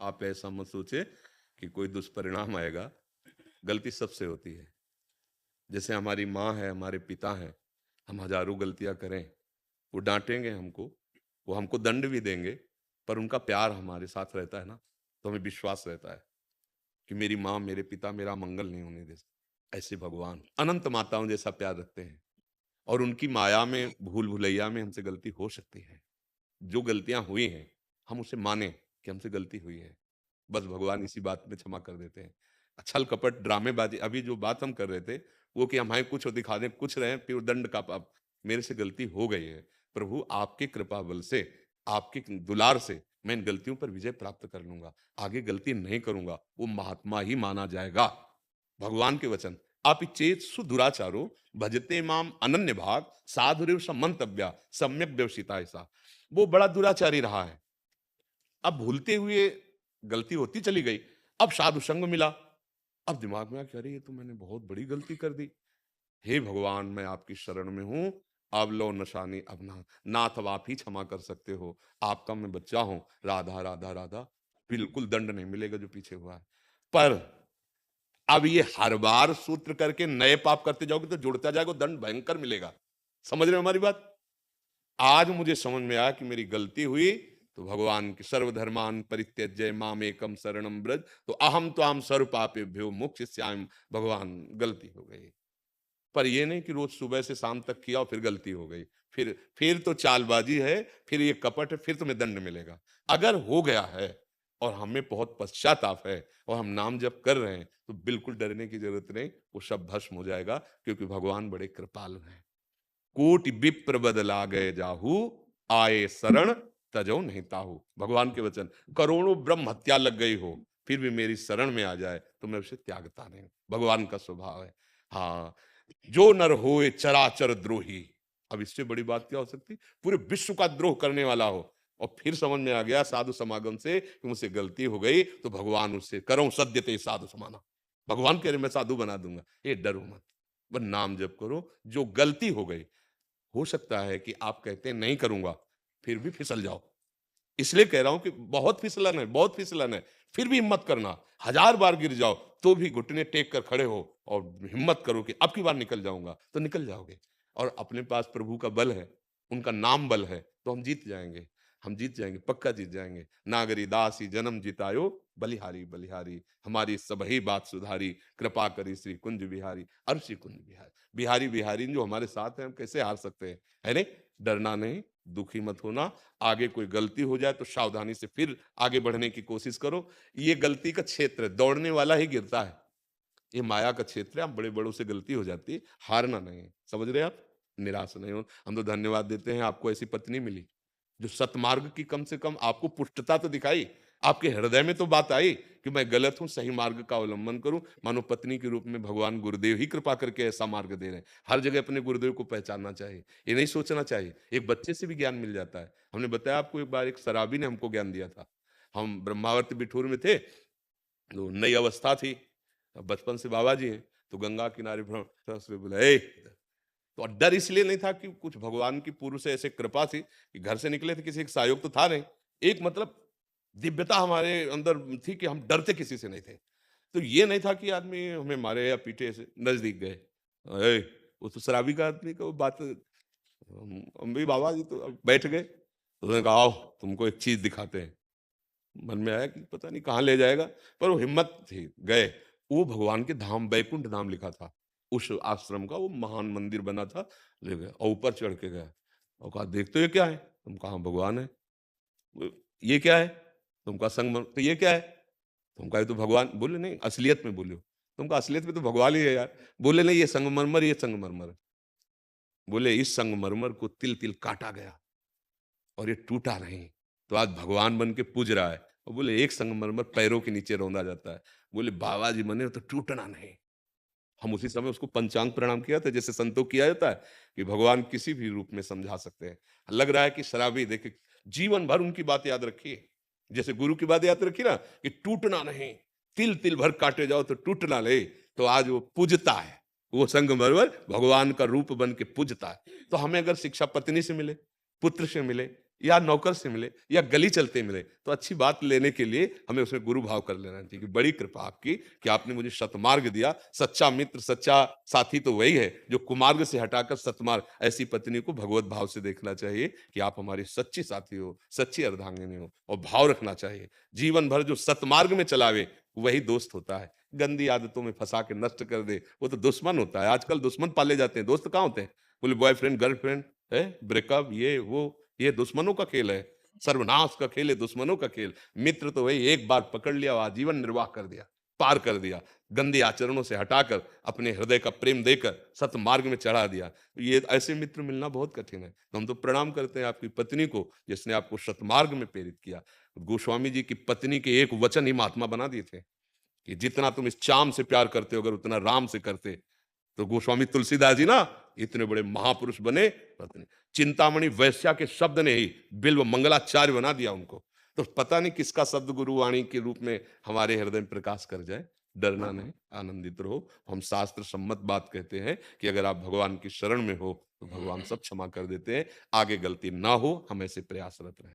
आप ऐसा मत सोचे कि कोई दुष्परिणाम आएगा। गलती सबसे होती है। जैसे हमारी माँ है, हमारे पिता हैं, हम हजारों गलतियां करें, वो डांटेंगे हमको, वो हमको दंड भी देंगे, पर उनका प्यार हमारे साथ रहता है ना, तो हमें विश्वास रहता है कि मेरी माँ, मेरे पिता मेरा मंगल नहीं होने दे। ऐसे भगवान अनंत माताओं जैसा प्यार रखते हैं, और उनकी माया में, भूल भुलैया में हमसे गलती हो सकती है। जो गलतियां हुई हैं, हम उसे माने कि हमसे गलती हुई है, बस भगवान इसी बात में क्षमा कर देते हैं। छल कपट ड्रामेबाजी, अभी जो बात हम कर रहे थे, वो कि हमारे कुछ दिखा दें, कुछ रहे, फिर दंड का पाप। मेरे से गलती हो गई है, प्रभु आपके कृपा बल से, आपके दुलार से मैं इन गलतियों पर विजय प्राप्त कर लूंगा, आगे गलती नहीं करूंगा, वो महात्मा ही माना जाएगा। भगवान के वचन, आप चेत सुदुराचारो भजते माम अनन्य भाग साधुरेव समंतव्या सम्यक व्यवसिता ऐसा। वो बड़ा दुराचारी रहा है, अब भूलते हुए गलती होती चली गई, अब साधु संग मिला, अब दिमाग में क्या, अरे ये तो मैंने बहुत बड़ी गलती कर दी। हे भगवान, मैं आपकी शरण में हूं, अब लो नशानी, अब ना नाथ, अब आप ही क्षमा कर सकते हो, आपका मैं बच्चा हूं, राधा राधा राधा। बिल्कुल दंड नहीं मिलेगा जो पीछे हुआ है। पर अब ये हर बार सूत्र करके नए पाप करते जाओगे तो जुड़ता जाएगा, दंड भयंकर मिलेगा। समझ रहे हो हमारी बात? आज मुझे समझ में आया कि मेरी गलती हुई, तो भगवान के सर्वधर्मान परित्यज्य माम एकम शरणम ब्रज, तो अहम तो हम सर्व पापेभ्यो मोक्षयिष्यामि। भगवान, गलती हो गई, पर ये नहीं कि रोज सुबह से शाम तक किया और फिर गलती हो गई, फिर तो चालबाजी है, फिर ये कपट है, फिर तुम्हें दंड मिलेगा। अगर हो गया है और हमें बहुत पश्चाताप है और हम नाम जप कर रहे हैं, तो बिल्कुल डरने की जरूरत नहीं, वो सब भस्म हो जाएगा, क्योंकि भगवान बड़े कृपालु हैं। कोटि विप्र बदला गए जाहू, आए शरण तजो नहीं ताहू। भगवान के वचन, करोड़ों ब्रह्म हत्या लग गई हो, फिर भी मेरी शरण में आ जाए तो मैं उसे त्यागता नहीं। भगवान का स्वभाव है। हाँ, जो नर होए चराचर द्रोही, अब इससे बड़ी बात क्या हो सकती, पूरे विश्व का द्रोह करने वाला हो, और फिर समझ में आ गया साधु समागम से कि मुझसे गलती हो गई, तो भगवान उससे करो सद्यते साधु समाना। भगवान कह रहे मैं साधु बना दूंगा, ये डरो मत, बस नाम जप करो। जो गलती हो गई, हो सकता है कि आप कहते हैं नहीं करूंगा, फिर भी फिसल जाओ। इसलिए कह रहा हूं कि बहुत फिसलन है, बहुत फिसलन है, फिर भी हिम्मत करना। हजार बार गिर जाओ तो भी घुटने टेक कर खड़े हो और हिम्मत करो कि अब की बार निकल जाऊंगा, तो निकल जाओगे। और अपने पास प्रभु का बल है, उनका नाम बल है, तो हम जीत जाएंगे। हम जीत जाएंगे, पक्का जीत जाएंगे। नागरी दासी जन्म जितायो, बलिहारी बलिहारी, हमारी सबही बात सुधारी, कृपा करी श्री कुंज बिहारी, और श्री कुंज बिहारी। बिहारी बिहारी जो हमारे साथ हैं, हम कैसे हार सकते हैं, है नहीं? डरना नहीं, दुखी मत होना। आगे कोई गलती हो जाए तो सावधानी से फिर आगे बढ़ने की कोशिश करो। ये गलती का क्षेत्र है, दौड़ने वाला ही गिरता है। ये माया का क्षेत्र है, हम बड़े बड़ों से गलती हो जाती है, हारना नहीं है। समझ रहे हैं आप? निराश नहीं हो। हम तो धन्यवाद देते हैं, आपको ऐसी पत्नी मिली जो सतमार्ग की कम से कम आपको पुष्टता तो दिखाई, आपके हृदय में तो बात आई कि मैं गलत हूं, सही मार्ग का अवलंबन करूं। मानो पत्नी के रूप में भगवान गुरुदेव ही कृपा करके ऐसा मार्ग दे रहे हैं। हर जगह अपने गुरुदेव को पहचानना चाहिए, ये नहीं सोचना चाहिए एक बच्चे से भी ज्ञान मिल जाता है। हमने बताया आपको, एक बार एक शराबी ने हमको ज्ञान दिया था। हम ब्रह्मावर्त बिठूर में थे, तो नई अवस्था थी, बचपन से बाबा जी हैं, तो गंगा किनारे बोला, ए, तो डर इसलिए नहीं था कि कुछ भगवान की पूर्व से ऐसे कृपा थी कि घर से निकले थे, किसी एक सहयोग तो था नहीं, एक मतलब दिव्यता हमारे अंदर थी कि हम डरते किसी से नहीं थे। तो ये नहीं था कि आदमी हमें मारे या पीटे, से नजदीक गए, "ए, वो तो शराबी का आदमी का वो बात, हम भी बाबा जी तो अब बैठ गए, तो उन्होंने कहा आओ तुमको एक चीज दिखाते हैं। मन में आया कि पता नहीं कहाँ ले जाएगा, पर वो हिम्मत थी, गए। वो भगवान के धाम बैकुंठ धाम लिखा था, उस आश्रम का वो महान मंदिर बना था, ले गए और ऊपर चढ़ के गया और कहा देखते हो ये क्या है? तुम कहा भगवान है। ये क्या है? तुम कहा संगमर, तो ये क्या है? तुम कहा ये तो भगवान। बोले नहीं, असलियत में बोले हो। तुम कहा असलियत में तो भगवान ही है यार। बोले नहीं, ये संगमरमर, ये संगमरमर है। बोले इस संगमरमर को तिल तिल काटा गया और ये टूटा नहीं, तो आज भगवान बन के पूज रहा है। और बोले एक संगमरमर पैरों के नीचे रौंदा जाता है। बोले बाबा जी बने तो टूटना नहीं। हम उसी समय उसको पंचांग प्रणाम किया था, जैसे संतों किया जाता है कि भगवान किसी भी रूप में समझा सकते हैं। लग रहा है कि शराबी देखे, जीवन भर उनकी बात याद रखिए, जैसे गुरु की बात याद रखी ना कि टूटना नहीं, तिल तिल भर काटे जाओ तो टूटना नहीं, तो आज वो पूजता है, वो संगमरमर भगवान का रूप बन के पूजता है। तो हमें अगर शिक्षा पत्नी से मिले, पुत्र से मिले, या नौकर से मिले या गली चलते मिले, तो अच्छी बात लेने के लिए हमें उसमें गुरु भाव कर लेना चाहिए कि बड़ी कृपा आपकी कि आपने मुझे सतमार्ग दिया। सच्चा मित्र, सच्चा साथी तो वही है जो कुमार्ग से हटाकर सतमार्ग। ऐसी पत्नी को भगवत भाव से देखना चाहिए कि आप हमारी सच्ची साथी हो, सच्ची अर्धांगिनी हो, और भाव रखना चाहिए। जीवन भर जो सतमार्ग में चलावे वही दोस्त होता है। गंदी आदतों में फंसा के नष्ट कर दे वो तो दुश्मन होता है। आजकल दुश्मन पाले जाते हैं, दोस्त कहाँ होते हैं? बोले बॉयफ्रेंड, गर्लफ्रेंड है, ब्रेकअप, ये वो। ये दुश्मनों का खेल है, सर्वनाश का खेल है, दुश्मनों का खेल। मित्र तो वही एक बार पकड़ लिया और आजीवन निर्वाह कर दिया, पार कर दिया। गंदे आचरणों से हटाकर अपने हृदय का प्रेम देकर सतमार्ग में चढ़ा दिया। ये ऐसे मित्र मिलना बहुत कठिन है। तो हम तो प्रणाम करते हैं आपकी पत्नी को जिसने आपको सतमार्ग में प्रेरित किया। गोस्वामी जी की पत्नी के एक वचन ही महात्मा बना दिए थे कि जितना तुम इस चाम से प्यार करते हो अगर उतना राम से करते तो गोस्वामी तुलसीदास जी ना इतने बड़े महापुरुष बने। पत्नी चिंतामणि वैश्या के शब्द ने ही बिल्व मंगलाचार्य बना दिया उनको। तो पता नहीं किसका शब्द गुरुवाणी के रूप में हमारे हृदय में प्रकाश कर जाए। डरना नहीं, आनंदित रहो। हम शास्त्र सम्मत बात कहते हैं कि अगर आप भगवान की शरण में हो तो भगवान सब क्षमा कर देते हैं। आगे गलती ना हो, हम ऐसे प्रयासरत रहें।